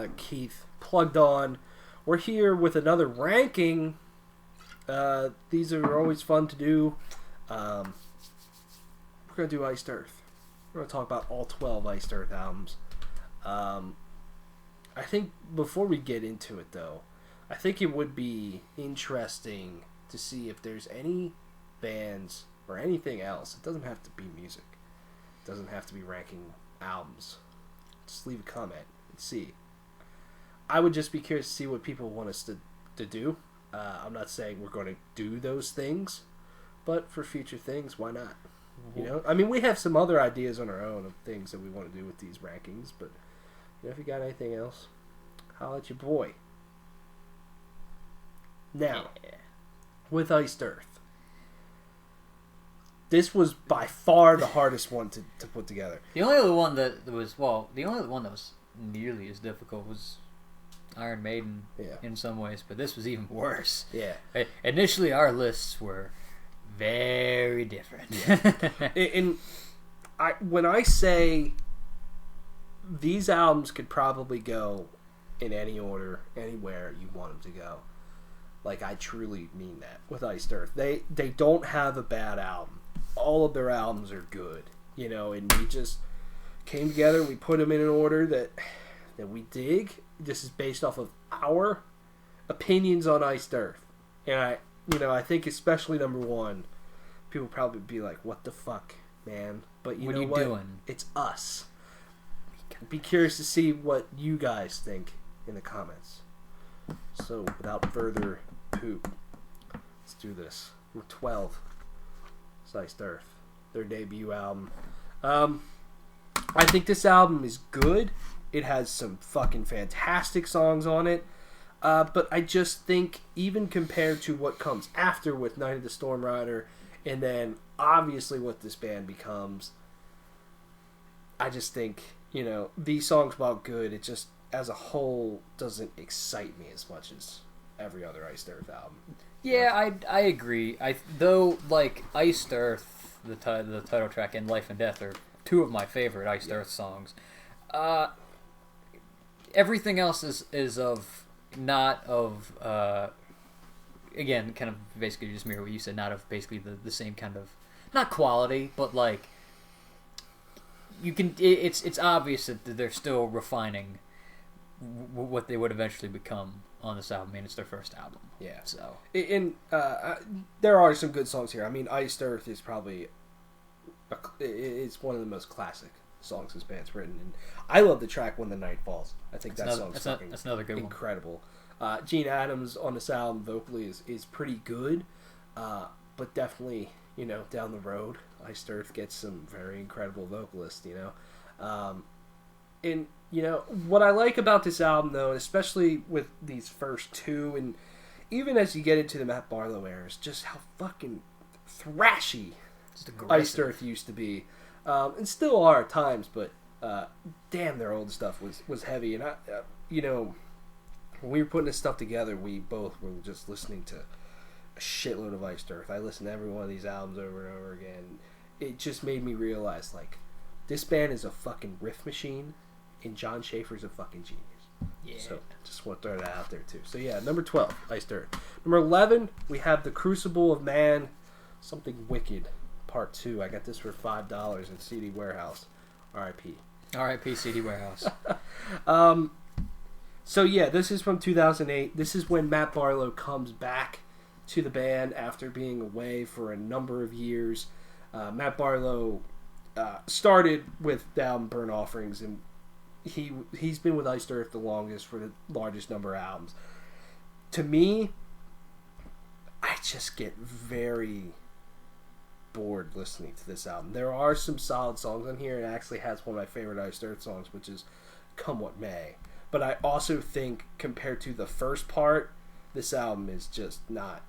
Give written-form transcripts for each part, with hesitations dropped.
Keith plugged on. We're here with another ranking. These are always fun to do. We're going to do Iced Earth. We're going to talk about all 12 Iced Earth albums. I think before we get into it, though, I think it would be interesting to see if there's any bands or anything else. It doesn't have to be music. It doesn't have to be ranking albums. Just leave a comment and see. I would just be curious to see what people want us to do. I'm not saying we're going to do those things, but for future things, why not? You know, I mean, we have some other ideas on our own of things that we want to do with these rankings, but you know, if you got anything else, holla at your boy. Now, with Iced Earth, this was by far the hardest one to put together. The only other one that was nearly as difficult was Iron Maiden in some ways, but this was even worse. Yeah. Initially, our lists were very different. Yeah. When I say these albums could probably go in any order, anywhere you want them to go, like, I truly mean that with Iced Earth. They don't have a bad album. All of their albums are good, you know, and we just came together, we put them in an order that we dig. This is based off of our opinions on Iced Earth. And I think especially number one, people probably be like, what the fuck, man? But you know what? What are you doing? It's us. Be curious to see what you guys think in the comments. So, without further poop, let's do this. Number 12, it's Iced Earth, their debut album. I think this album is good. It has some fucking fantastic songs on it. But I just think, even compared to what comes after with Night of the Storm Rider, and then obviously what this band becomes, I just think, you know, these songs, while good, it just, as a whole, doesn't excite me as much as every other Iced Earth album. Yeah, I agree. Though, like, Iced Earth, the title track, and Life and Death are two of my favorite Iced Earth songs. Everything else is not of again, kind of basically just mirror what you said, not of basically the same kind of, not quality, but like, you can, it's obvious that they're still refining what they would eventually become on this album. I mean, it's their first album. Yeah. So, and there are some good songs here. I mean, Iced Earth is probably it's one of the most classic songs this band's written, and I love the track "When the Night Falls." I think that's another good incredible. Gene Adams on this album vocally is pretty good, but definitely, you know, down the road, Iced Earth gets some very incredible vocalists, you know. And, you know, what I like about this album, though, especially with these first two, and even as you get into the Matt Barlow era, is just how fucking thrashy Iced Earth used to be. And still are at times, but damn, their old stuff was heavy. And, you know, when we were putting this stuff together, we both were just listening to a shitload of Iced Earth. I listened to every one of these albums over and over again. It just made me realize, like, this band is a fucking riff machine, and John Schaefer's a fucking genius. Yeah. So, just want to throw that out there, too. So, yeah, number 12, Iced Earth. Number 11, we have The Crucible of Man, Something Wicked, Part 2. I got this for $5 in CD Warehouse. R.I.P. R.I.P. CD Warehouse. So, yeah, this is from 2008. This is when Matt Barlow comes back to the band after being away for a number of years. Matt Barlow started with the album Burn Offerings, and he's been with Iced Earth the longest for the largest number of albums. To me, I just get very bored listening to this album. There are some solid songs on here, and it actually has one of my favorite Iced Earth songs, which is Come What May. But I also think, compared to the first part, this album is just not...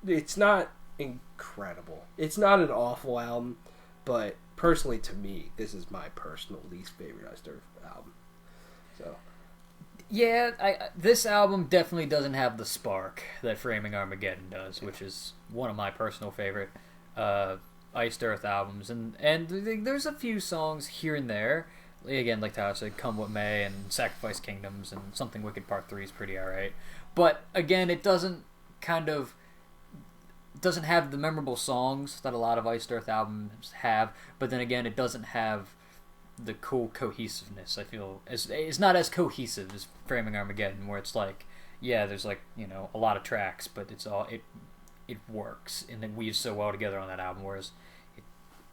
It's not incredible. It's not an awful album, but personally, to me, this is my personal least favorite Iced Earth album. So, yeah, this album definitely doesn't have the spark that Framing Armageddon does, which is one of my personal favorite Iced Earth albums. And there's a few songs here and there again, like Tyler said, Come What May and Sacrifice Kingdoms and Something Wicked Part 3 is pretty alright. But again, it doesn't have the memorable songs that a lot of Iced Earth albums have, but then again, it doesn't have the cool cohesiveness. I feel it's not as cohesive as Framing Armageddon, where it's like, yeah, there's like, you know, a lot of tracks, but it works and it weaves so well together on that album, whereas it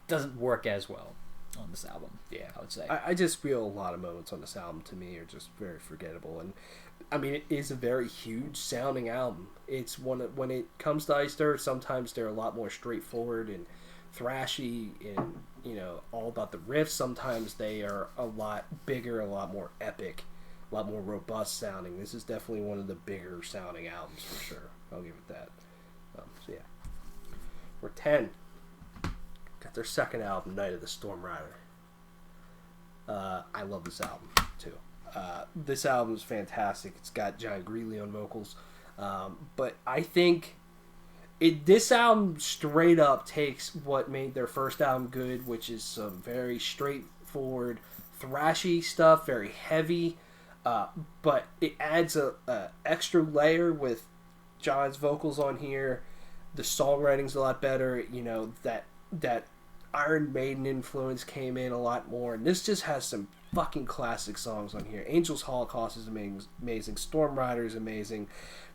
doesn't work as well on this album. Yeah, I would say. I just feel a lot of moments on this album to me are just very forgettable, and I mean, it is a very huge sounding album. It's when it comes to Iced Earth, sometimes they're a lot more straightforward and thrashy and, you know, all about the riffs. Sometimes they are a lot bigger, a lot more epic, a lot more robust sounding. This is definitely one of the bigger sounding albums for sure. I'll give it that. So yeah, we're 10. Got their second album, Night of the Storm Rider. I love this album too. This album is fantastic. It's got John Greeley on vocals, but I think this album straight up takes what made their first album good, which is some very straightforward, thrashy stuff, very heavy, but it adds a extra layer with John's vocals on here. The songwriting's a lot better. You know, that Iron Maiden influence came in a lot more, and this just has some fucking classic songs on here. Angel's Holocaust is amazing. Storm Rider is amazing.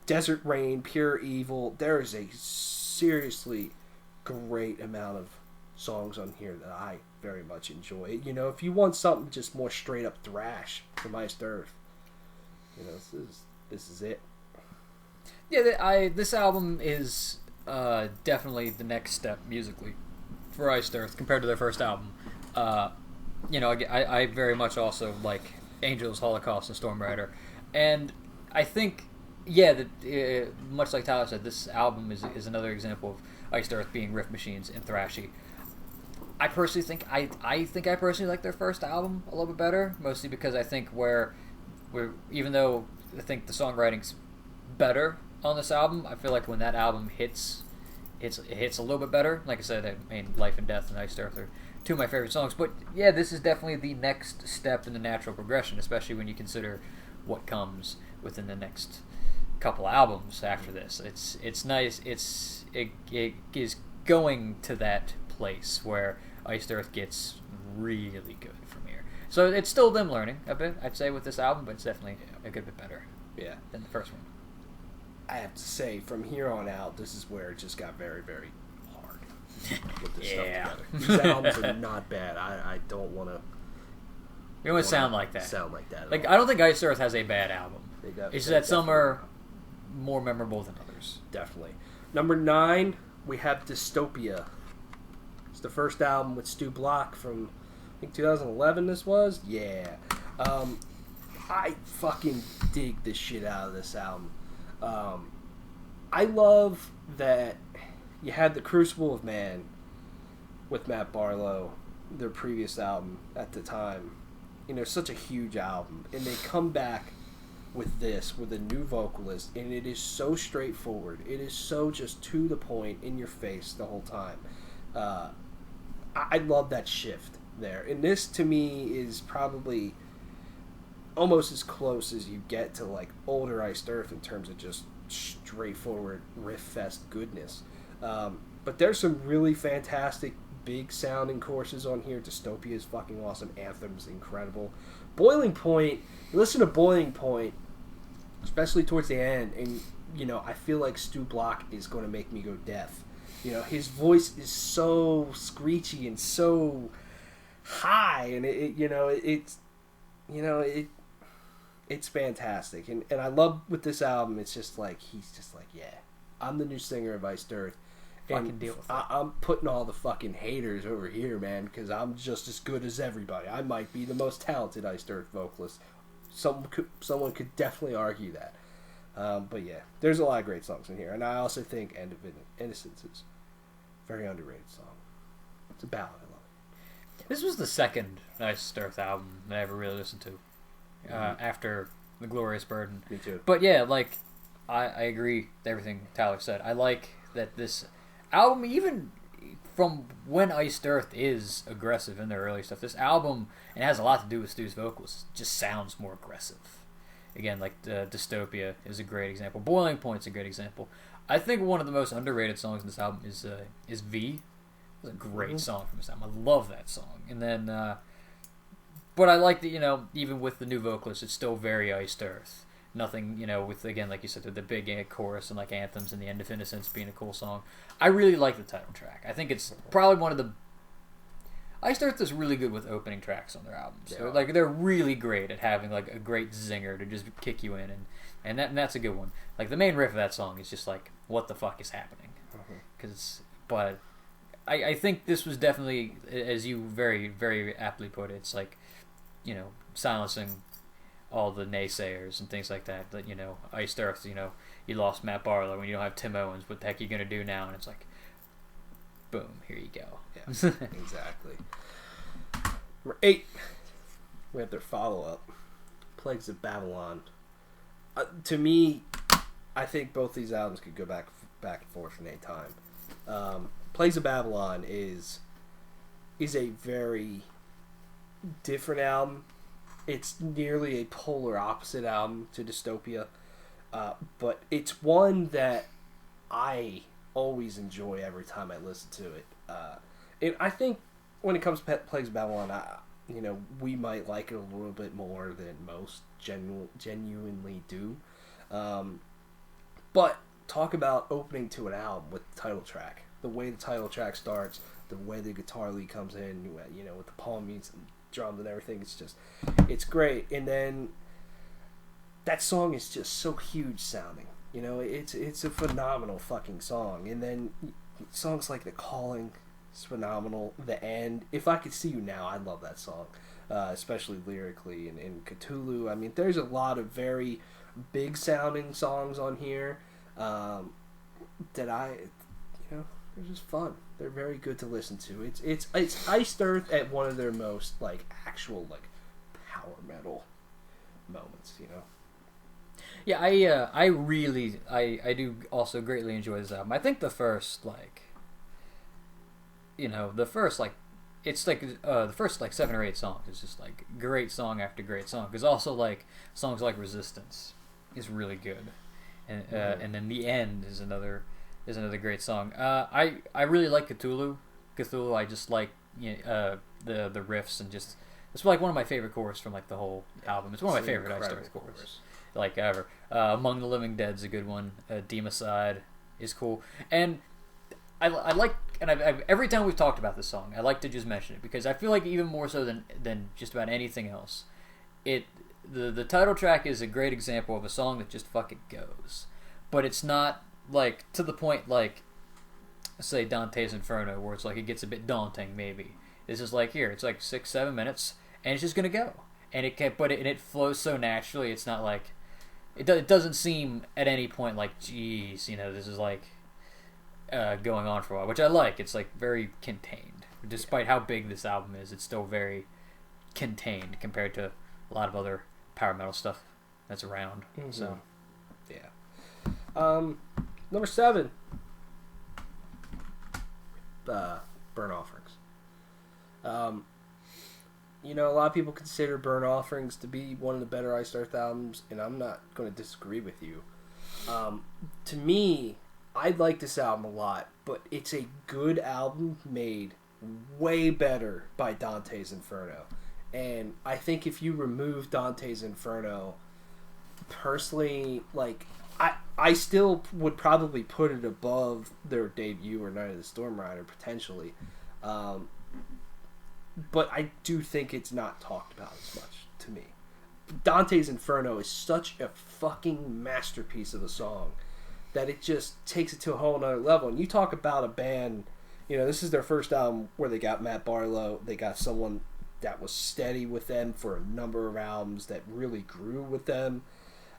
Desert Rain, Pure Evil. There is a seriously great amount of songs on here that I very much enjoy. You know, if you want something just more straight up thrash from Iced Earth, you know, this is it. Yeah, this album is definitely the next step musically for Iced Earth compared to their first album. You know, I very much also like Angels, Holocaust, and Storm Rider, and I think, yeah, that much like Tyler said, this album is another example of Iced Earth being riff machines and thrashy. I personally think I personally like their first album a little bit better, mostly because I think where even though I think the songwriting's better on this album, I feel like when that album hits, it hits a little bit better. Like I said, I mean, Life and Death and Iced Earth are two of my favorite songs. But yeah, this is definitely the next step in the natural progression, especially when you consider what comes within the next couple albums after this. It's nice. It is going to that place where Iced Earth gets really good from here. So it's still them learning a bit, I'd say, with this album, but it's definitely a good bit better than the first one. I have to say, from here on out, this is where it just got very, very hard with this stuff together. These albums are not bad. I don't want to... You don't sound like that. Sound like that. Like, I don't think Iced Earth has a bad album. It's just that some are more memorable than others. Definitely. Number 9, we have Dystopia. It's the first album with Stu Block from, I think, 2011 this was? Yeah. I fucking dig the shit out of this album. I love that you had the Crucible of Man with Matt Barlow, their previous album at the time. You know, such a huge album. And they come back with this, with a new vocalist, and it is so straightforward. It is so just to the point, in your face the whole time. I love that shift there. And this, to me, is probably almost as close as you get to, like, older Iced Earth in terms of just straightforward riff fest goodness. But there's some really fantastic big sounding courses on here. Dystopia is fucking awesome. Anthem's incredible. Boiling Point, you listen to Boiling Point, especially towards the end, and, you know, I feel like Stu Block is going to make me go deaf. You know, his voice is so screechy and so high, and it's fantastic. And I love with this album, it's just like, he's just like, yeah, I'm the new singer of Iced Earth. Fucking deal with it. I'm putting all the fucking haters over here, man, because I'm just as good as everybody. I might be the most talented Iced Earth vocalist. Someone could definitely argue that. But yeah, there's a lot of great songs in here. And I also think End of Innocence is a very underrated song. It's a ballad. I love it. This was the second Iced Earth album that I ever really listened to. After The Glorious Burden. Me too. But yeah, like, I agree with everything Tyler said. I like that this album, even from when Iced Earth is aggressive in their early stuff, this album, and it has a lot to do with Stu's vocals, just sounds more aggressive. Again, like Dystopia is a great example. Boiling Point's a great example. I think one of the most underrated songs in this album is V. It's a great song from this album. I love that song. And then, but I like that, you know, even with the new vocalist, it's still very Iced Earth. Nothing, you know, with, again, like you said, the big chorus and like Anthems and the End of Innocence being a cool song. I really like the title track. I think it's probably one of the... Iced Earth is really good with opening tracks on their albums. Yeah. So, like, they're really great at having like a great zinger to just kick you in, and that's a good one. Like, the main riff of that song is just like, what the fuck is happening? But I think this was definitely, as you very, very aptly put it, it's like, you know, silencing all the naysayers and things like that. That, you know, Iced Earth, you know, you lost Matt Barlow and you don't have Tim Owens. What the heck are you gonna do now? And it's like, boom, here you go. Yeah, exactly. Number 8, we have their follow-up, Plagues of Babylon. To me, I think both these albums could go back and forth in any time. Plagues of Babylon is a very different album. It's nearly a polar opposite album to Dystopia, but it's one that I always enjoy every time I listen to it. And I think when it comes to Plagues of Babylon, you know, we might like it a little bit more than most genuinely do. But talk about opening to an album with the title track. The way the title track starts, the way the guitar lead comes in, you know, with the palm mutes and drums and everything, it's great. And then that song is just so huge sounding. You know, it's a phenomenal fucking song. And then songs like The Calling is phenomenal. The End, If I Could See You Now, I love that song, especially lyrically. And Cthulhu, I mean, there's a lot of very big sounding songs on here that you know, they're just fun. They're very good to listen to. It's Iced Earth at one of their most like actual like power metal moments, you know. Yeah, I really do also greatly enjoy this album. I think the first like, you know, it's like the first like 7 or 8 songs is just like great song after great song. Because also like songs like Resistance is really good, and then The End is another great song. I really like Cthulhu. I just like, you know, the riffs, and just it's like one of my favorite choruses from like the whole album. It's one of my favorite Iced Earth choruses like ever. Among the Living Dead's a good one. Democide is cool, and I like, and I've every time we've talked about this song, I like to just mention it because I feel like even more so than just about anything else, the title track is a great example of a song that just fucking goes, but it's not like to the point like, say, Dante's Inferno, where it's like it gets a bit daunting. Maybe this is like here, it's like 6-7 minutes, and it's just gonna go, and it flows so naturally. It's not like it doesn't seem at any point like, geez, you know, this is like going on for a while, which I like. It's like very contained, despite how big this album is. It's still very contained compared to a lot of other power metal stuff that's around. Mm-hmm. So, yeah. Number 7, Burnt Offerings. You know, a lot of people consider Burnt Offerings to be one of the better Iced Earth albums, and I'm not going to disagree with you. To me, I like this album a lot, but it's a good album made way better by Dante's Inferno. And I think if you remove Dante's Inferno, personally, like, I still would probably put it above their debut or Night of the Storm Rider, potentially. But I do think it's not talked about as much to me. Dante's Inferno is such a fucking masterpiece of a song that it just takes it to a whole nother level. And you talk about a band, you know, this is their first album where they got Matt Barlow. They got someone that was steady with them for a number of albums that really grew with them.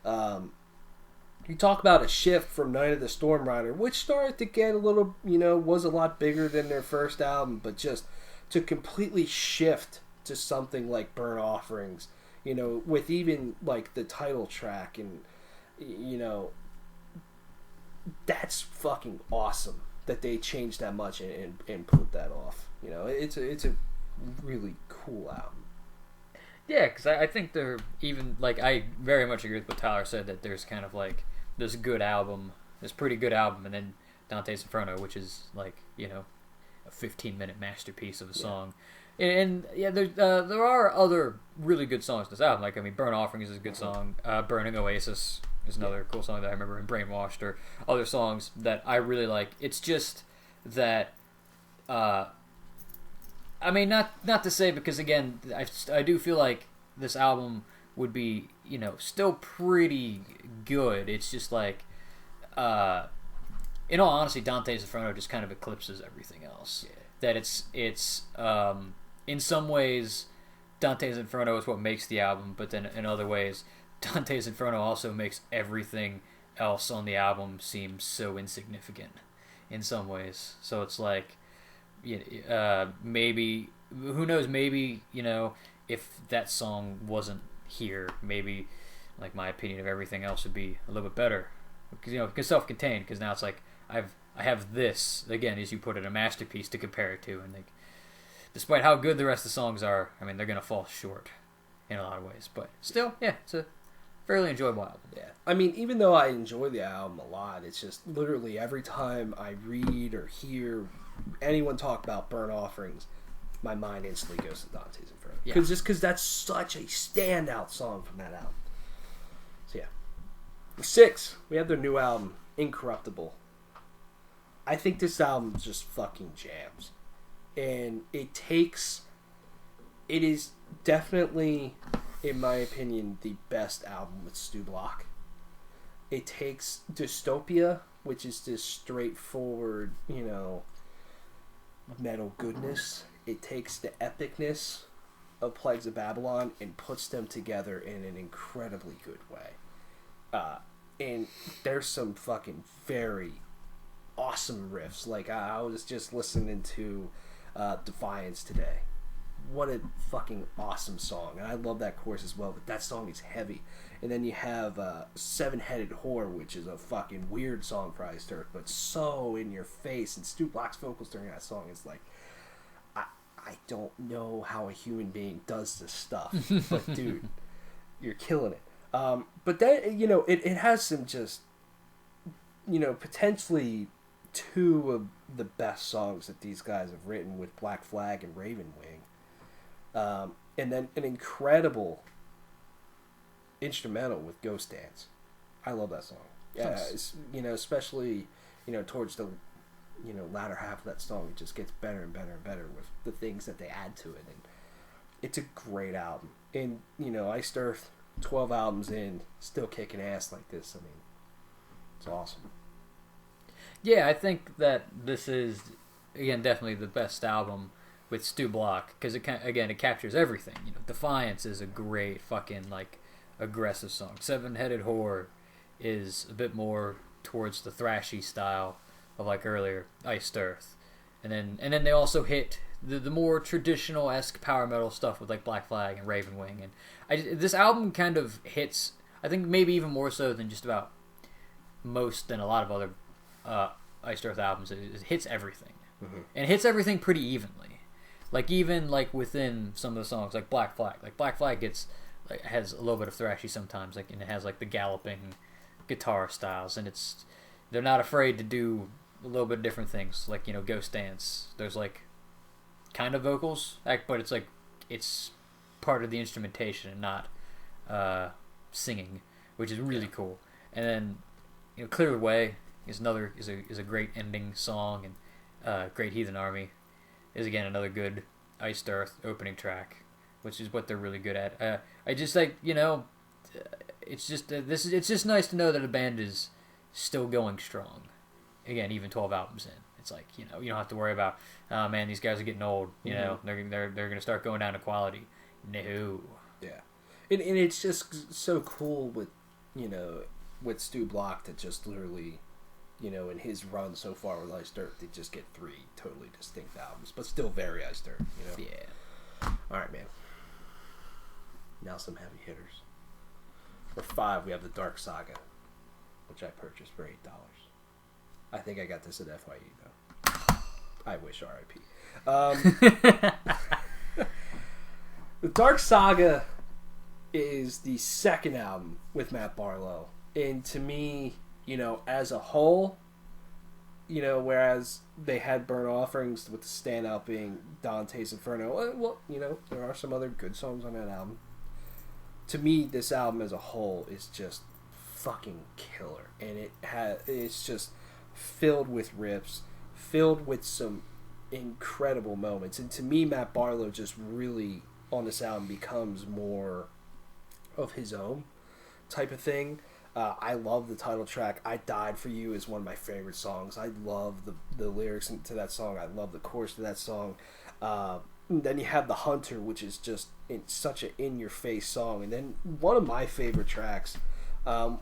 You talk about a shift from Night of the Storm Rider, which started to get a little, you know, was a lot bigger than their first album, but just to completely shift to something like Burnt Offerings, you know, with even like the title track, and you know, that's fucking awesome that they changed that much and put that off. You know, it's a really cool album. Yeah, because I think they're even, like, I very much agree with what Tyler said, that there's kind of, like, this pretty good album, and then Dante's Inferno, which is, like, you know, a 15-minute masterpiece of a song. And yeah, there are other really good songs in this album. Like, I mean, Burnt Offerings is a good song. Burning Oasis is another cool song that I remember, and Brainwashed, or other songs that I really like. It's just that, I mean, not to say, because again, I do feel like this album would be, you know, still pretty good. It's just like, in all honesty, Dante's Inferno just kind of eclipses everything else. Yeah. That it's in some ways, Dante's Inferno is what makes the album, but then in other ways, Dante's Inferno also makes everything else on the album seem so insignificant in some ways. So it's like, maybe, who knows, maybe, you know, if that song wasn't here, maybe, like, my opinion of everything else would be a little bit better. Because, you know, because self-contained, because now it's like, I have this, again, as you put it, a masterpiece to compare it to, and, like, despite how good the rest of the songs are, I mean, they're going to fall short in a lot of ways. But still, yeah, it's a fairly enjoyable album. Yeah. I mean, even though I enjoy the album a lot, it's just literally every time I read or hear anyone talk about Burnt Offerings, my mind instantly goes to Dante's Inferno. Yeah. Because that's such a standout song from that album. So, yeah. 6, we have their new album, Incorruptible. I think this album just fucking jams. And it is definitely, in my opinion, the best album with Stu Block. It takes Dystopia, which is this straightforward, you know, metal goodness. It takes the epicness of Plagues of Babylon and puts them together in an incredibly good way. And there's some fucking very awesome riffs. Like, I was just listening to Defiance today. What a fucking awesome song. And I love that chorus as well, but that song is heavy. And then you have Seven-Headed Whore, which is a fucking weird song for Iced Earth, but so in your face. And Stu Block's vocals during that song is like, I don't know how a human being does this stuff, but dude, you're killing it. But then, you know, it has some just, you know, potentially 2 of the best songs that these guys have written with Black Flag and Raven Wing. And then an incredible instrumental with Ghost Dance. I love that song. Yeah, nice. You know, especially, you know, towards the, you know, latter half of that song, it just gets better and better and better with the things that they add to it. And it's a great album. And, you know, Iced Earth, 12 albums in, still kicking ass like this. I mean, it's awesome. Yeah, I think that this is, again, definitely the best album with Stu Block, because it captures everything. You know, Defiance is a great fucking, like, aggressive song. Seven-Headed Whore is a bit more towards the thrashy style of, like, earlier Iced Earth, and then they also hit the more traditional-esque power metal stuff with, like, Black Flag and Raven Wing. And this album kind of hits, I think maybe even more so than just about most than a lot of other Iced Earth albums. It hits everything, and it hits everything pretty evenly. Like, even like within some of the songs, like Black Flag gets, like, has a little bit of thrashy sometimes, like, and it has like the galloping guitar styles, and they're not afraid to do a little bit of different things. Like, you know, Ghost Dance, there's like kind of vocals, but it's like it's part of the instrumentation and not singing, which is really cool. And then, you know, Clear the Way is a great ending song, and Great Heathen Army is again another good Iced Earth opening track, which is what they're really good at. I just, like, you know, it's just it's just nice to know that a band is still going strong. Again, even 12 albums in, it's like, you know, you don't have to worry about, oh man, these guys are getting old. You know, they're gonna start going down to quality. No. Yeah, and it's just so cool with, you know, with Stu Block to just literally, you know, in his run so far with Iced Earth, they just get 3 totally distinct albums, but still very Iced Earth, you know? Yeah. Alright, man. Now some heavy hitters. For 5, we have the Dark Saga, which I purchased for $8. I think I got this at FYE though. I wish RIP. The Dark Saga is the second album with Matt Barlow, and to me, as a whole, whereas they had Burnt Offerings with the standout being Dante's Inferno. Well, there are some other good songs on that album. To me, this album as a whole is just fucking killer, and it's just filled with riffs, filled with some incredible moments. And to me, Matt Barlow just really on this album becomes more of his own type of thing. I love the title track. I Died For You is one of my favorite songs. I love the lyrics to that song. I love the chorus to that song. Then you have The Hunter, which is just such an in-your-face song. And then one of my favorite tracks,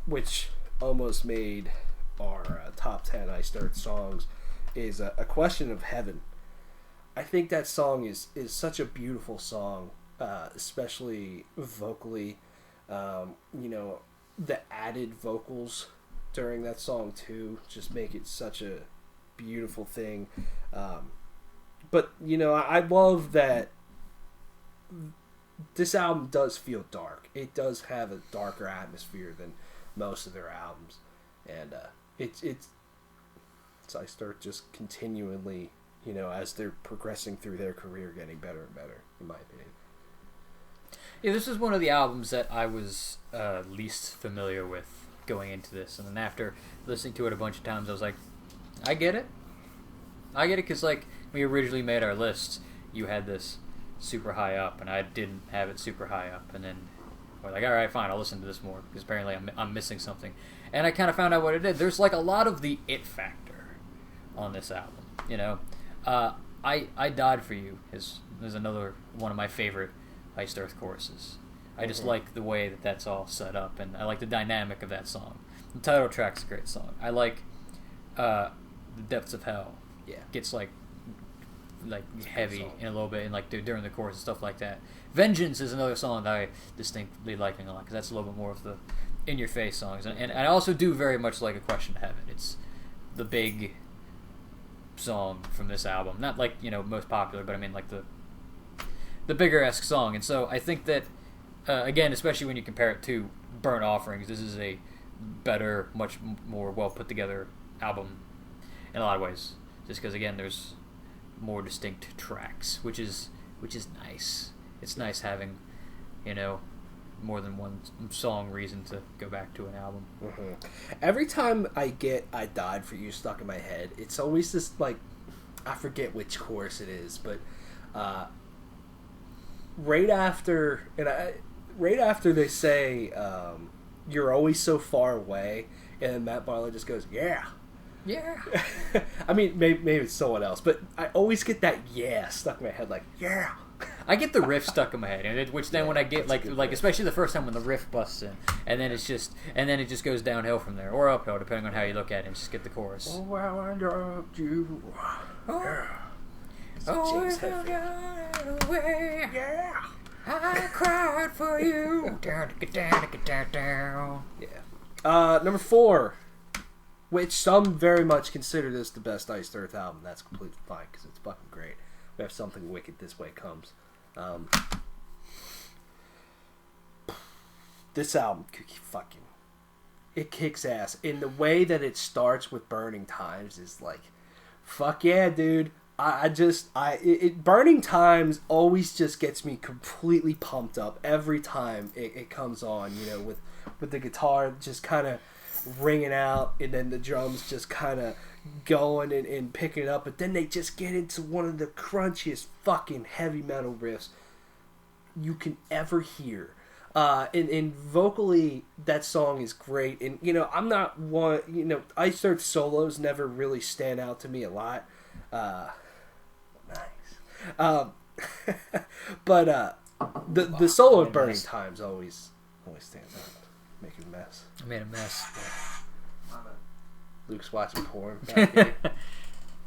which almost made our top 10 Iced Earth songs, is A Question of Heaven. I think that song is such a beautiful song, especially vocally. The added vocals during that song too just make it such a beautiful thing. But I love that this album does feel dark. It does have a darker atmosphere than most of their albums, and it's I start just continually, as they're progressing through their career, getting better and better, in my opinion. Yeah, this is one of the albums that I was least familiar with going into this, and then after listening to it a bunch of times, I was like, I get it, because like we originally made our list, you had this super high up, and I didn't have it super high up, and then we're like, all right, fine, I'll listen to this more because apparently I'm missing something, and I kind of found out what it did. There's like a lot of the it factor on this album, I Died For You is another one of my favorite Iced Earth choruses. I just like the way that that's all set up, and I like the dynamic of that song. The title track's a great song. I like The Depths of Hell. Yeah, gets like heavy in a little bit, and like during the chorus and stuff like that. Vengeance is another song that I distinctly like a lot, because that's a little bit more of the in-your-face songs, and I also do very much like A Question of Heaven. It's the big song from this album, not like most popular, but I mean like the bigger-esque song. And so I think that, again, especially when you compare it to Burnt Offerings, this is a better, much more well-put-together album in a lot of ways. Just because, again, there's more distinct tracks, which is nice. It's nice having, more than one song reason to go back to an album. Mm-hmm. Every time I get I Died For You stuck in my head, it's always this, like, I forget which chorus it is, but right after they say you're always so far away, and Matt Barlow just goes, yeah. I mean, maybe it's someone else, but I always get that yeah stuck in my head, like, yeah. I get the riff stuck in my head, which then when I get like especially the first time when the riff busts in, and then it just goes downhill from there, or uphill depending on how you look at it, and just get the chorus. Oh, well, I loved you. Yeah. James Hetfield. Away. Yeah. I cried for you. Yeah. Number 4, which some very much consider this the best Iced Earth album. That's completely fine because it's fucking great. We have Something Wicked, This Way Comes. This album, it kicks ass. In the way that it starts with Burning Times is like, fuck yeah, dude. Burning Times always just gets me completely pumped up every time it comes on, with the guitar just kind of ringing out, and then the drums just kind of going and picking it up, but then they just get into one of the crunchiest fucking heavy metal riffs you can ever hear. And vocally, that song is great. And, I'm not one, Iced Earth solos never really stand out to me a lot. Nice. But the solo of Burning Times always stands out. Making a mess. I made a mess. Luke's watching porn. No, it's kind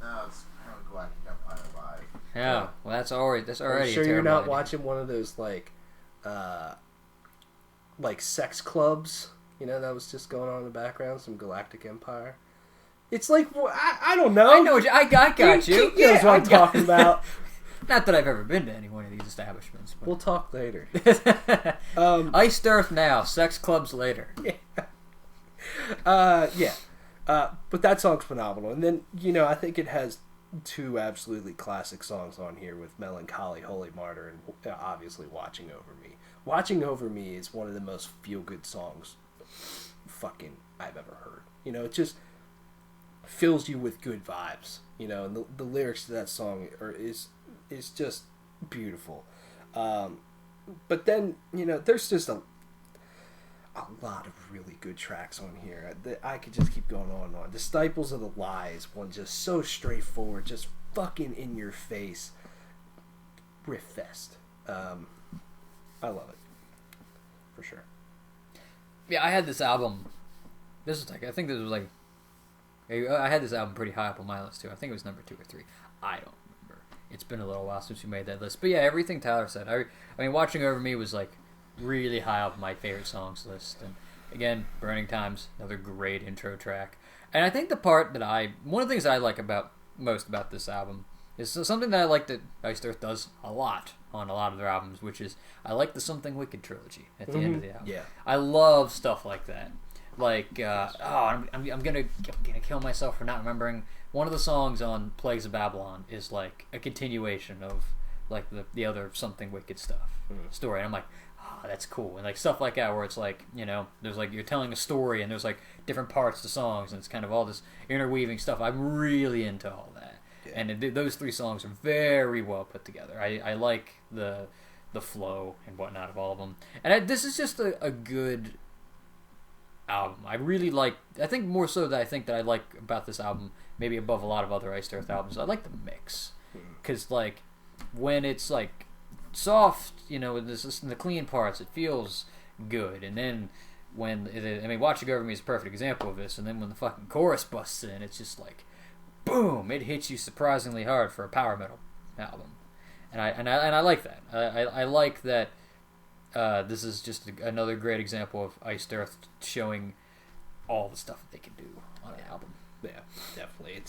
of Galactic Empire vibe. Yeah, well, that's already. I'm sure you're not watching one of those like sex clubs. That was just going on in the background. Some Galactic Empire. It's like, I don't know. I know. I got you. He knows what I'm talking about. Not that I've ever been to any one of these establishments. But... We'll talk later. Iced Earth now, sex clubs later. Yeah. But that song's phenomenal. And then, I think it has two absolutely classic songs on here with Melancholy, Holy Martyr, and obviously Watching Over Me. Watching Over Me is one of the most feel-good songs fucking I've ever heard. It just fills you with good vibes. And the lyrics to that song is just beautiful. But then, there's just a lot of really good tracks on here. I could just keep going on and on. Disciples of the Lies, one just so straightforward, just fucking in your face. Riff fest. I love it. For sure. Yeah, I had this album. I had this album pretty high up on my list too. I think it was number 2 or 3. I don't remember. It's been a little while since we made that list. But yeah, everything Tyler said. I mean, Watching Over Me was like really high up on my favorite songs list. And again, Burning Times, another great intro track. And I think one of the things I like most about this album is something that I like that Iced Earth does a lot on a lot of their albums, which is I like the Something Wicked trilogy at the end of the album. Yeah. I love stuff like that. Like, I'm gonna kill myself for not remembering. One of the songs on Plagues of Babylon is like a continuation of like the other Something Wicked story. And I'm like, that's cool. And like stuff like that where it's like, there's like you're telling a story and there's like different parts to songs and it's kind of all this interweaving stuff. I'm really into all that. Yeah. And those 3 songs are very well put together. I like the flow and whatnot of all of them. And this is just a good album. I think more so that I like about this album, maybe above a lot of other Iced Earth albums, I like the mix. Because like when it's like soft, in the clean parts, it feels good. And then when Watching Over Me is a perfect example of this. And then when the fucking chorus busts in, it's just like boom, it hits you surprisingly hard for a power metal album. And I like that. I like that. This is just another great example of Iced Earth showing all the stuff that they can do on an album. Yeah, definitely.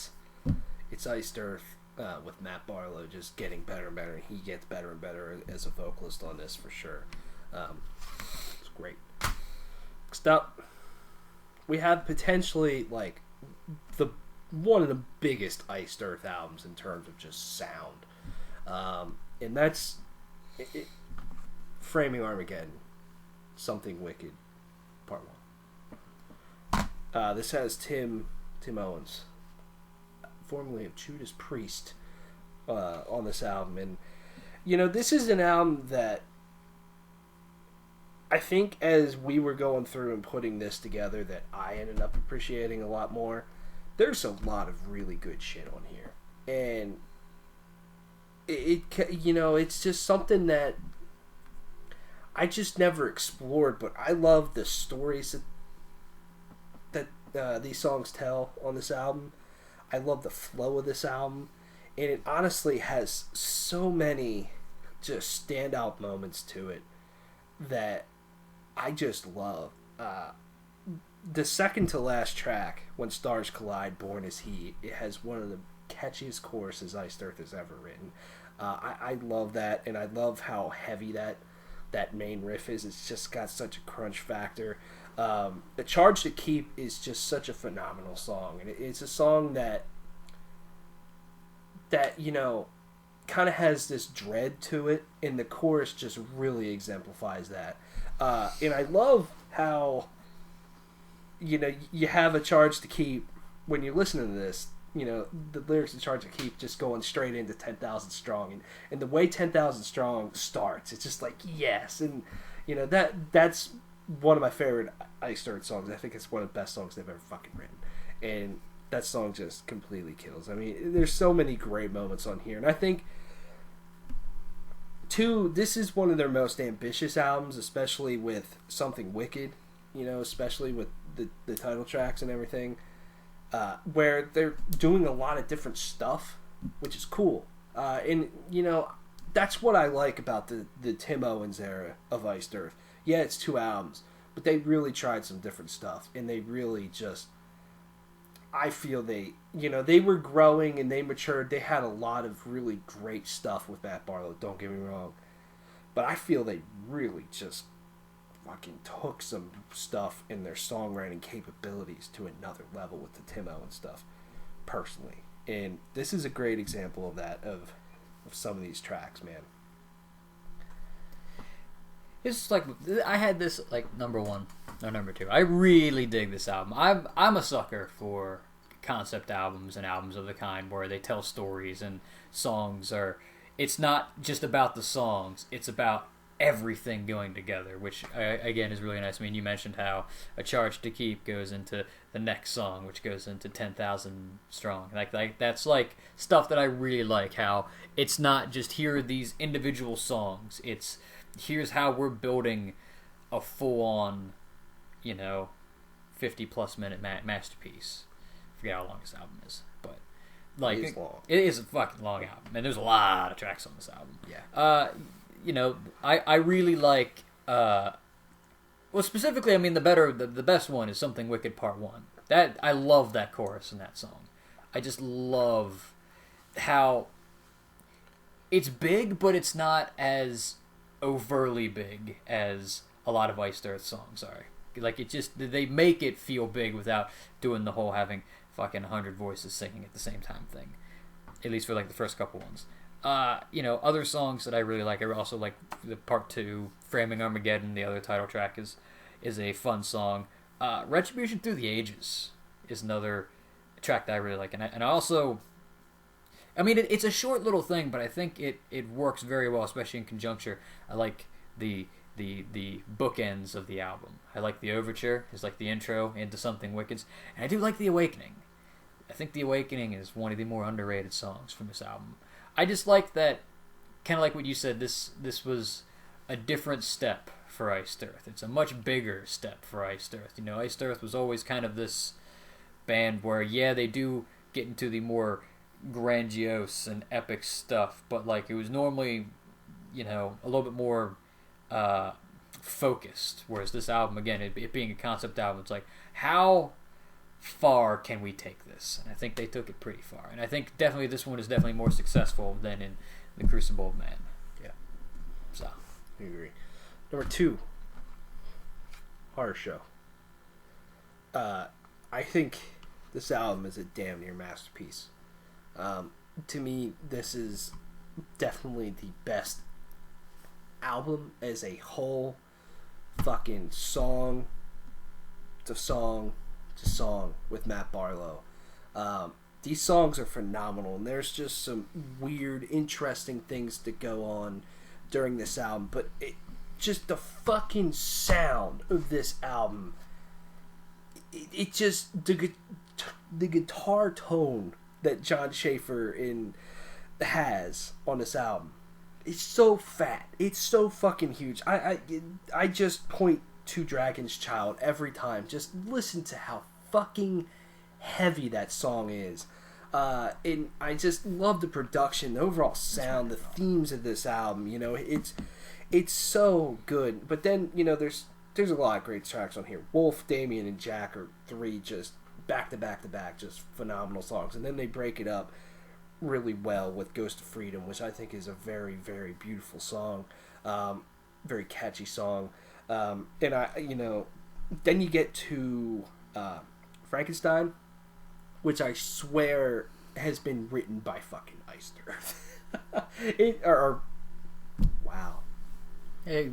It's Iced Earth with Matt Barlow just getting better and better. He gets better and better as a vocalist on this for sure. It's great. Next up, we have potentially like one of the biggest Iced Earth albums in terms of just sound, and that's Framing Armageddon, Something Wicked, Part 1. This has Tim Owens, formerly of Judas Priest, on this album. And, this is an album that I think as we were going through and putting this together that I ended up appreciating a lot more. There's a lot of really good shit on here. And it's just something that I just never explored, but I love the stories that these songs tell on this album. I love the flow of this album, and it honestly has so many just standout moments to it that I just love. The second to last track, When Stars Collide, Born Is He, it has one of the catchiest choruses Iced Earth has ever written. I love that, and I love how heavy that main riff is. It's just got such a crunch factor. The Charge to Keep is just such a phenomenal song, and it's a song that kind of has this dread to it, and the chorus just really exemplifies that. And I love how you have a charge to keep when you're listening to this. The lyrics of Charge to Keep just going straight into 10,000 Strong, and the way 10,000 Strong starts, it's just like yes, and that's one of my favorite Iced Earth songs. I think it's one of the best songs they've ever fucking written, and that song just completely kills. I mean, there's so many great moments on here, and I think too, this is one of their most ambitious albums, especially with Something Wicked, especially with the title tracks and everything, where they're doing a lot of different stuff, which is cool. And that's what I like about the Tim Owens era of Iced Earth. Yeah, it's 2 albums, but they really tried some different stuff, and they really just I feel they were growing and they matured. They had a lot of really great stuff with Matt Barlow, don't get me wrong. But I feel they really just fucking took some stuff in their songwriting capabilities to another level with the Timo and stuff, personally. And this is a great example of that, of some of these tracks, man. It's like, I had this, like, number 1 or number 2. I really dig this album. I'm a sucker for concept albums and albums of the kind where they tell stories and songs are... It's not just about the songs. It's about everything going together, which, again, is really nice. I mean, you mentioned how A Charge to Keep goes into the next song, which goes into 10,000 Strong. Like that's, like, stuff that I really like, how it's not just here are these individual songs. It's here's how we're building a full-on, 50-plus minute masterpiece. I forget how long this album is, but like it is a fucking long album, and there's a lot of tracks on this album. Yeah. I really like. Well, specifically, I mean, the best one is Something Wicked Part 1. That I love that chorus in that song. I just love how it's big, but it's not as overtly big as a lot of Iced Earth songs are. Like, they make it feel big without doing the whole having fucking 100 voices singing at the same time thing. At least for, like, the first couple ones. Other songs that I really like, I also like the Part 2, Framing Armageddon, the other title track is a fun song. Retribution Through the Ages is another track that I really like. And I also... I mean, it's a short little thing, but I think it works very well, especially in conjuncture. I like the bookends of the album. I like the overture, it's like the intro into Something Wicked, and I do like The Awakening. I think The Awakening is one of the more underrated songs from this album. I just like that, kind of like what you said, this was a different step for Iced Earth. It's a much bigger step for Iced Earth. Iced Earth was always kind of this band where, yeah, they do get into the more grandiose and epic stuff, but like it was normally, a little bit more focused. Whereas this album, again, it being a concept album, it's like, how far can we take this? And I think they took it pretty far. And I think definitely this one is definitely more successful than in the Crucible of Man. Yeah. So. I agree. Number 2, Horror Show. I think this album is a damn near masterpiece. To me, this is definitely the best album as a whole. Fucking song to song to song with Matt Barlow. These songs are phenomenal, and there's just some weird, interesting things that go on during this album, but just the fucking sound of this album, it just, the guitar tone that John Schaefer has on this album, it's so fat, it's so fucking huge. I just point to Dragon's Child every time. Just listen to how fucking heavy that song is. And I just love the production, the overall sound, the themes of this album. It's so good. But then, there's a lot of great tracks on here. Wolf, Damien, and Jack are 3 just back to back to back, just phenomenal songs. And then they break it up really well with Ghost of Freedom, which I think is a very, very beautiful song. Very catchy song. And then you get to Frankenstein, which I swear has been written by fucking Iced Earth. Wow. Hey.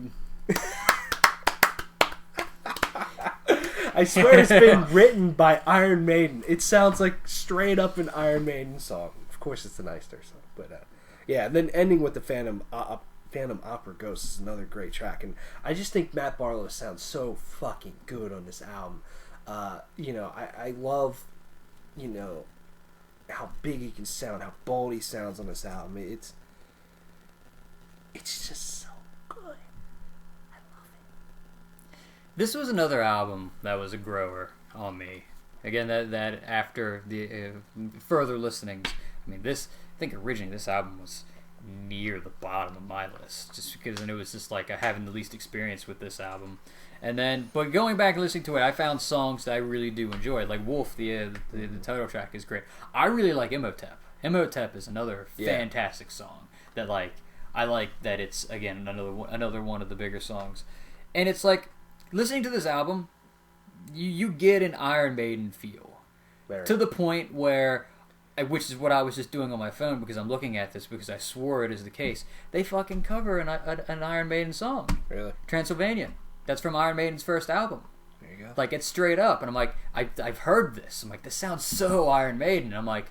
I swear it's been written by Iron Maiden. It sounds like straight up an Iron Maiden song. Of course, it's an Iced Earth song, but yeah. And then ending with the Phantom Opera Ghost is another great track, and I just think Matt Barlow sounds so fucking good on this album. I love, how big he can sound, how bold he sounds on this album. It's just so good. I love it. This was another album that was a grower on me. Again, that after the further listenings, I think originally this album was near the bottom of my list, just because it was just like having the least experience with this album. And then, but going back and listening to it, I found songs that I really do enjoy. Like Wolf, the title track is great. I really like Imhotep. Imhotep is another fantastic song that I like that it's again another one of the bigger songs. And it's like listening to this album, you get an Iron Maiden feel to the point where, which is what I was just doing on my phone because I'm looking at this because I swore it is the case. They fucking cover an Iron Maiden song. Really? Transylvanian. That's from Iron Maiden's first album. There you go. Like, it's straight up. And I'm like, I've heard this. I'm like, this sounds so Iron Maiden. And I'm like,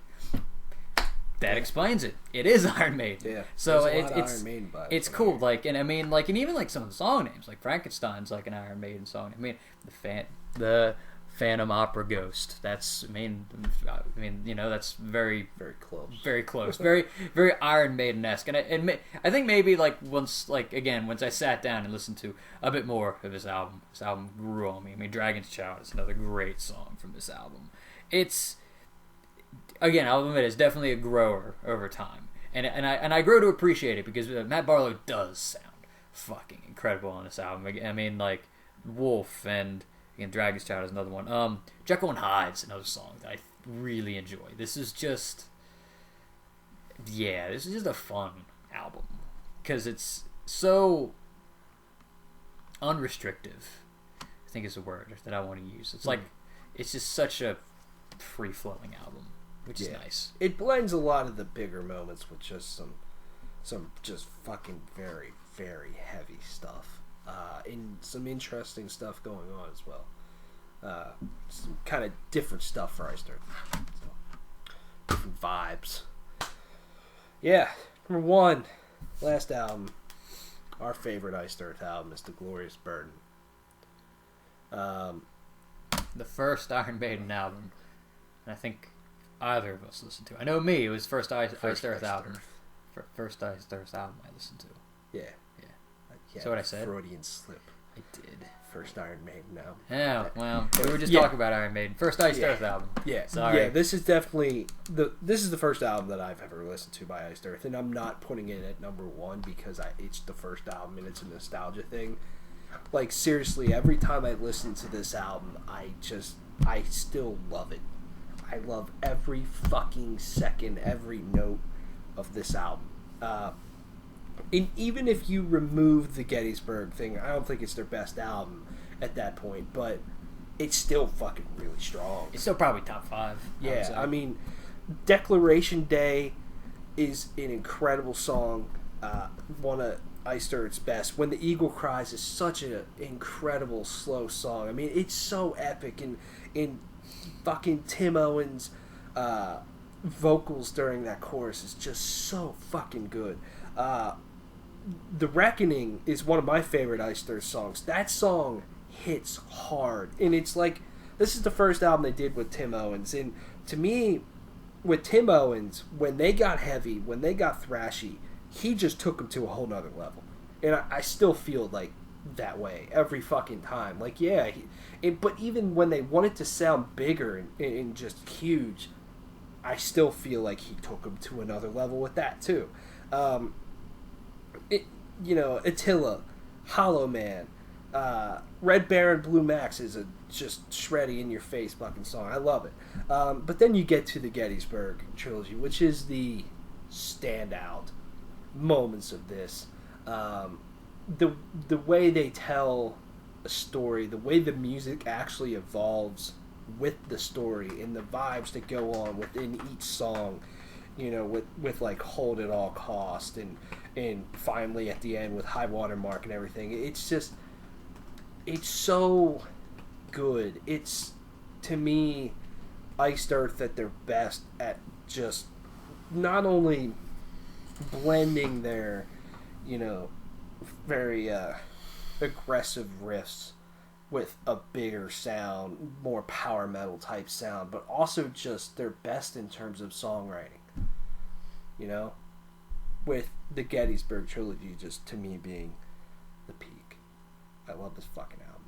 that explains it. It is Iron Maiden. Yeah. So Iron Maiden it's cool. Like, and I mean, like, and even like some of the song names, like Frankenstein's like an Iron Maiden song. I mean, the Phantom Opera Ghost. That's I mean, you know, that's very close. Very close. very Iron Maiden-esque. And I think maybe like once I sat down and listened to a bit more of this album grew on me. I mean, Dragon's Child is another great song from this album. It's again, I'll admit it's definitely a grower over time. And I grow to appreciate it because Matt Barlow does sound fucking incredible on this album. I mean, like Wolf and again, Dragon's Child is another one. Jekyll and Hyde's another song that I really enjoy. This is just a fun album because it's so unrestrictive. I think is a word that I want to use. It's like it's just such a free-flowing album, which is nice. It blends a lot of the bigger moments with just some just fucking very, very heavy stuff. And some interesting stuff going on as well. Some kind of different stuff for Iced Earth. So, different vibes. Yeah, number one, last album, our favorite Iced Earth album is The Glorious Burden. The first Iron Maiden album, and I think either of us listened to. I know me, it was first Iced Earth album. First Iced Earth album I listened to. Yeah. So what I said? Freudian slip. I did. First Iron Maiden album. Yeah, well, we were just talking about Iron Maiden. First Iced Earth album. Yeah. Sorry. Yeah, this is definitely the first album that I've ever listened to by Iced Earth, and I'm not putting it at number one because it's the first album and it's a nostalgia thing. Like, seriously, every time I listen to this album, I still love it. I love every fucking second, every note of this album. And even if you remove the Gettysburg thing, I don't think it's their best album at that point, but it's still fucking really strong. It's still probably top 5. Yeah, I mean, Declaration Day is an incredible song, one of Iced Earth's best. When the Eagle Cries is such an incredible slow song. I mean, it's so epic, and fucking Tim Owens' vocals during that chorus is just so fucking good. The Reckoning is one of my favorite Iced Earth songs. That song hits hard, and it's like this is the first album they did with Tim Owens, and to me, with Tim Owens, when they got heavy, when they got thrashy, he just took them to a whole nother level, and I still feel like that way every fucking time. Like, yeah, but even when they wanted to sound bigger and just huge, I still feel like he took them to another level with that too. Attila, Hollow Man, Red Baron, Blue Max is a just shreddy in your face fucking song. I love it. But then you get to the Gettysburg trilogy, which is the standout moments of this. The way they tell a story, the way the music actually evolves with the story, and the vibes that go on within each song. With like Hold at All Cost and finally at the end with High Water Mark and everything. It's so good. It's, to me, Iced Earth at their best at just not only blending their, very aggressive riffs with a bigger sound, more power metal type sound, but also just their best in terms of songwriting. With the Gettysburg trilogy just to me being the peak. I love this fucking album,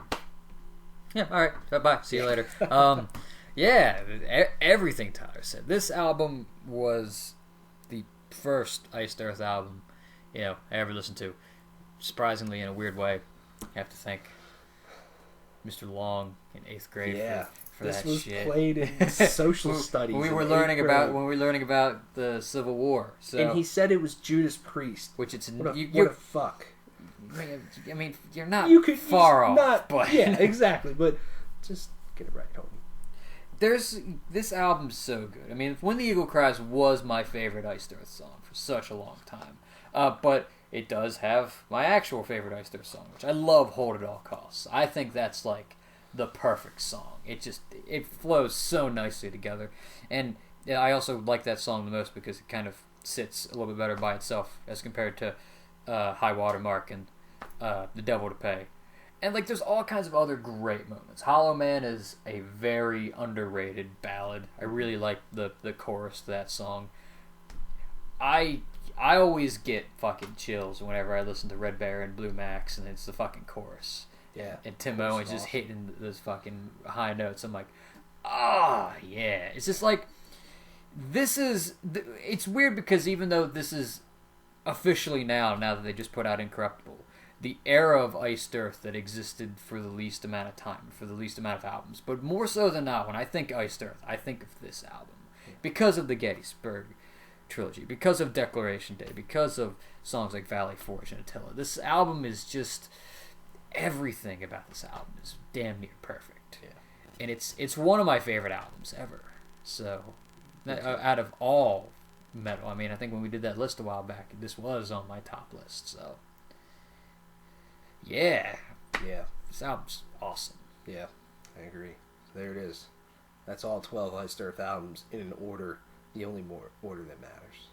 man. Yeah, alright. Bye. See you later. Everything Tyler said. This album was the first Iced Earth album, I ever listened to. surprisingly, in a weird way, I have to thank Mr. Long in 8th grade for this that was shit. played in social studies. When we were in learning 8th about grade. the Civil War. So, And he said it was Judas Priest. which it's What a you're, fuck. I mean, you're not far off. Not, but yeah, exactly. But just get it right, homie. This album's so good. I mean, When the Eagle Cries was my favorite Iced Earth song for such a long time. But it does have my actual favorite Iced Earth song, which I love, Hold at All Costs. I think that's like the perfect song. It flows so nicely together. And I also like that song the most because it kind of sits a little bit better by itself as compared to High Watermark and The Devil to Pay. And like, there's all kinds of other great moments. Hollow Man is a very underrated ballad. I really like the chorus to that song. I always get fucking chills whenever I listen to Red Bear and Blue Max, and it's the fucking chorus. Yeah. And Tim Owen's just hitting those fucking high notes. I'm like, yeah. It's just like, it's weird because even though this is officially now that they just put out Incorruptible, the era of Iced Earth that existed for the least amount of time, for the least amount of albums. But more so than not, when I think Iced Earth, I think of this album. Because of the Gettysburg trilogy, because of Declaration Day, because of songs like Valley Forge and Attila. This album is just... everything about this album is damn near perfect. Yeah. And it's one of my favorite albums ever. So, out of all metal, I mean, I think when we did that list a while back, this was on my top list, so... yeah. This album's awesome. Yeah, I agree. There it is. That's all 12 Iced Earth albums in an order, the only order that matters.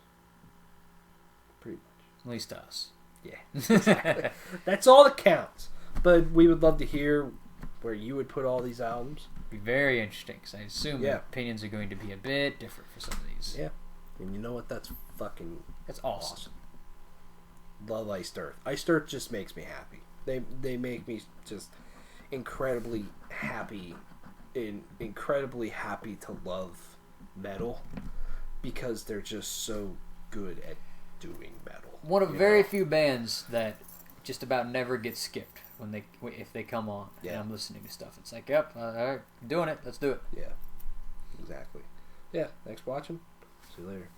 Pretty much. At least to us. Yeah, exactly. That's all that counts. But we would love to hear where you would put all these albums. Be very interesting, because I assume the opinions are going to be a bit different for some of these. Yeah. And you know what? That's awesome. Love Iced Earth. Iced Earth just makes me happy. They make me just incredibly happy to love metal because they're just so good at doing metal. One of very few bands that just about never gets skipped if they come on and I'm listening to stuff. It's like, yep, all right, doing it. Let's do it. Yeah, exactly. Yeah, thanks for watching. See you later.